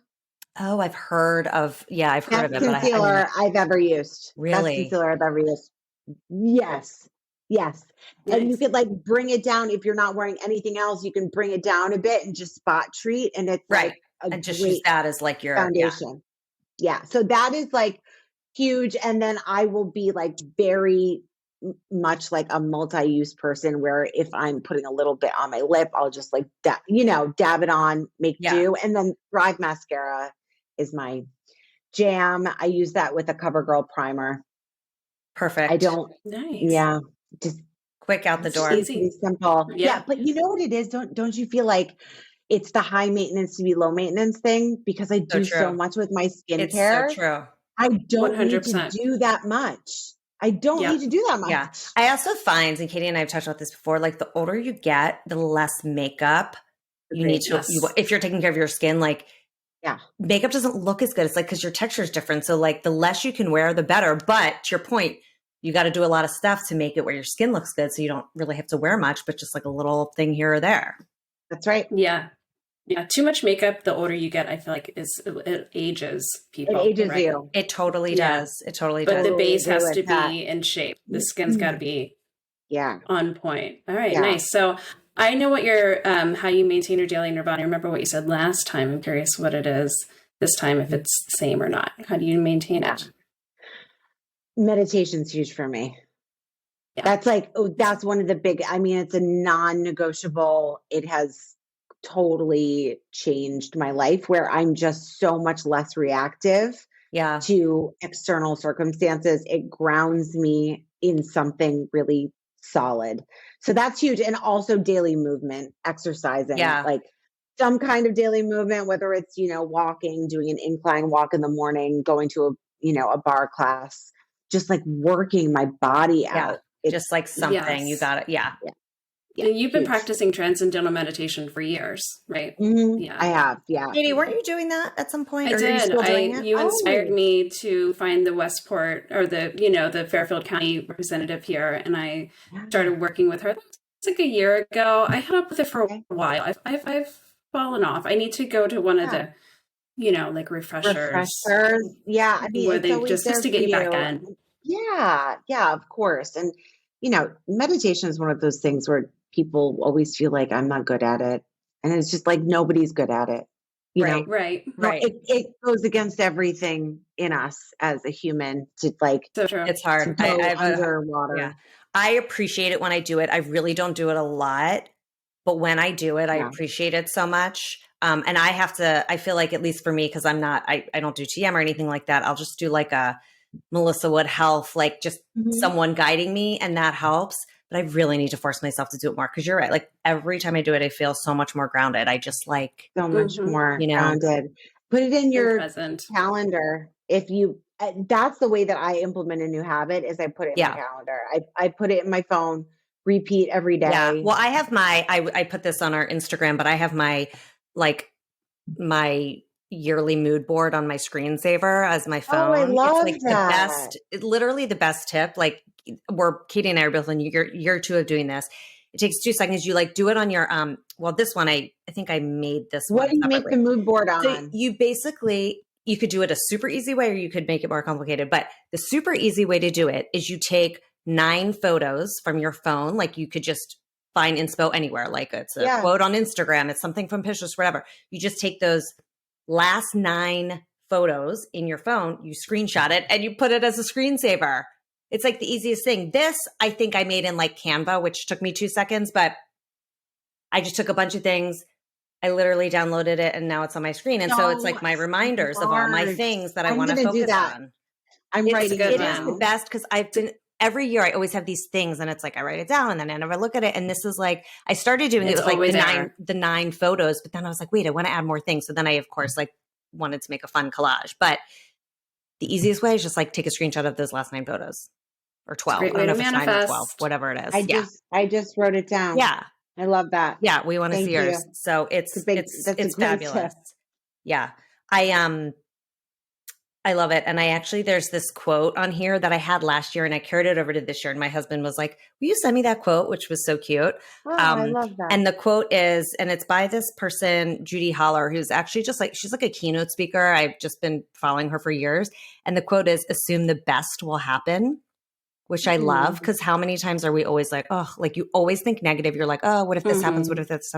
Oh, I've heard of it. Best concealer I've ever used. Really? Best concealer I've ever used. Yes. Nice. And you could, like, bring it down. If you're not wearing anything else, you can bring it down a bit and just spot treat. And it's like and just use that as, like, your foundation. Yeah. So that is, like, huge. And then I will be, like, very much like a multi-use person, where if I'm putting a little bit on my lip, I'll just, like, dab it on, make do. And then Thrive mascara is my jam. I use that with a CoverGirl primer. Perfect. I don't. Nice. Yeah. Just quick out the door. Easy, simple. Yeah. But you know what it is? Don't you feel like it's the high maintenance to be low maintenance thing? Because I do so much with my skincare. It's so true. I don't 100%. need to do that much. I don't need to do that much. Yeah. I also find, and Katie and I have talked about this before, like, the older you get, the less makeup you need to, if you're taking care of your skin, like, makeup doesn't look as good. It's like, because your texture is different. So, like, the less you can wear, the better. But to your point, you got to do a lot of stuff to make it where your skin looks good. So you don't really have to wear much, but just, like, a little thing here or there. That's right. Yeah. Yeah, too much makeup, the older you get, I feel like it ages people. It ages you. It totally does. It totally does. But the base has to that. be in shape. The skin's got to be on point. All right, Yeah. nice. So I know what your how you maintain your daily nirvana. I remember what you said last time. I'm curious what it is this time, if it's the same or not. How do you maintain it? Meditation's huge for me. Yeah. That's like, that's one of the big, I mean, it's a non-negotiable. It has totally changed my life, where I'm just so much less reactive to external circumstances. It grounds me in something really solid. So that's huge. And also daily movement, exercising, like some kind of daily movement, whether it's, walking, doing an incline walk in the morning, going to a bar class, just, like, working my body out. It's just like something you got it. Yeah. You've been practicing transcendental meditation for years, right? Mm-hmm. Yeah, I have. Yeah. Katie, weren't you doing that at some point? I did. You inspired me to find the Westport, or the Fairfield County representative here, and I started working with her. That was like a year ago. I had up with it for a while. I've fallen off. I need to go to one of the, like refreshers. Yeah. I mean, where it's they always just there to for get you you. back in. Yeah. Yeah, of course. And, meditation is one of those things where people always feel like I'm not good at it. And it's just like, nobody's good at it. Right. It goes against everything in us as a human to like, So true. It's hard. to go underwater. Yeah. I appreciate it when I do it. I really don't do it a lot, but when I do it, I appreciate it so much. And I feel like, at least for me, because I don't do TM or anything like that. I'll just do like a Melissa Wood Health, like just someone guiding me, and that helps. But I really need to force myself to do it more, because you're right. Like every time I do it, I feel so much more grounded. I just like so much more grounded. Put it in your calendar. If you, that's the way that I implement a new habit, is I put it in my calendar. I put it in my phone, repeat every day. Yeah. Well, I have I put this on our Instagram, but I have my yearly mood board on my screensaver as my phone. Oh, I love it's like that. literally the best tip. Like, Katie and I are both in year 2 of doing this. It takes 2 seconds. You like do it on your, this one, I think I made this one. What do you make the mood board on? So you could do it a super easy way, or you could make it more complicated. But the super easy way to do it is you take 9 photos from your phone. Like, you could just find inspo anywhere. Like, it's a quote on Instagram, it's something from Pinterest, whatever. You just take those last 9 photos in your phone, you screenshot it, and you put it as a screensaver. It's like the easiest thing. This, I think I made in like Canva, which took me 2 seconds, but I just took a bunch of things. I literally downloaded it, and now it's on my screen. And so it's like my reminders of all my things that I want to focus on. I'm writing it down. It is the best, because every year I always have these things, and it's like I write it down and then I never look at it. And this is like, I started doing it with like the 9 photos, but then I was like, wait, I want to add more things. So then I, of course, like wanted to make a fun collage. But the easiest way is just like take a screenshot of those last 9 photos, or 12. I don't know if it's 9 or 12, whatever it is. I just wrote it down. Yeah. I love that. Yeah. We want to see yours. So it's fabulous. Yeah. I love it. And there's this quote on here that I had last year, and I carried it over to this year. And my husband was like, will you send me that quote? Which was so cute. Oh, I love that. And the quote is, and it's by this person, Judy Holler, who's actually just like, she's like a keynote speaker. I've just been following her for years. And the quote is, assume the best will happen, which I love, because how many times are we always like, oh, like you always think negative. You're like, oh, what if this happens? What if this?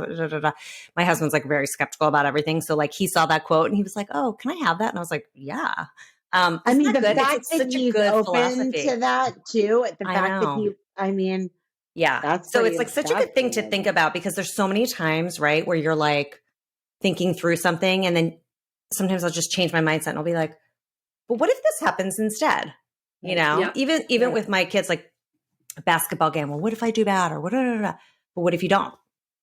My husband's like very skeptical about everything. So like he saw that quote and he was like, oh, can I have that? And I was like, yeah. I mean, the fact that he's open to that too, the fact that that's so it's like such a good thing to think about, because there's so many times, right, where you're like thinking through something, and then sometimes I'll just change my mindset and I'll be like, but what if this happens instead? You know, even with my kids, like a basketball game. Well, what if I do bad, or what? But what if you don't?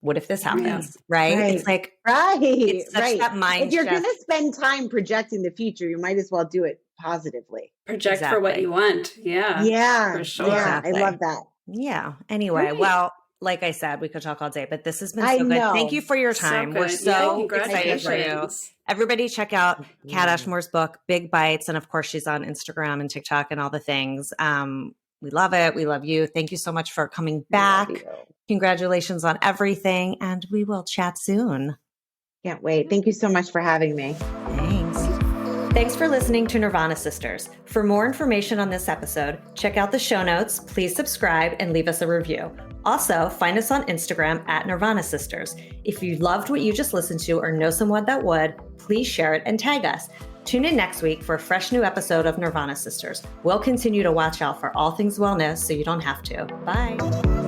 What if this happens? Right? It's like it's such that mind. If you're going to spend time projecting the future, you might as well do it positively. Project for what you want. Yeah, for sure. Yeah, I love that. Yeah. Anyway, well, like I said, we could talk all day, but this has been so good. Thank you for your time. We're so excited for you. Everybody check out Kat Ashmore's book, Big Bites. And of course, she's on Instagram and TikTok and all the things. We love it. We love you. Thank you so much for coming back. Congratulations on everything. And we will chat soon. Can't wait. Thank you so much for having me. Thanks. Thanks for listening to Nirvana Sisters. For more information on this episode, check out the show notes, please subscribe, and leave us a review. Also, find us on Instagram at Nirvana Sisters. If you loved what you just listened to or know someone that would, please share it and tag us. Tune in next week for a fresh new episode of Nirvana Sisters. We'll continue to watch out for all things wellness so you don't have to. Bye.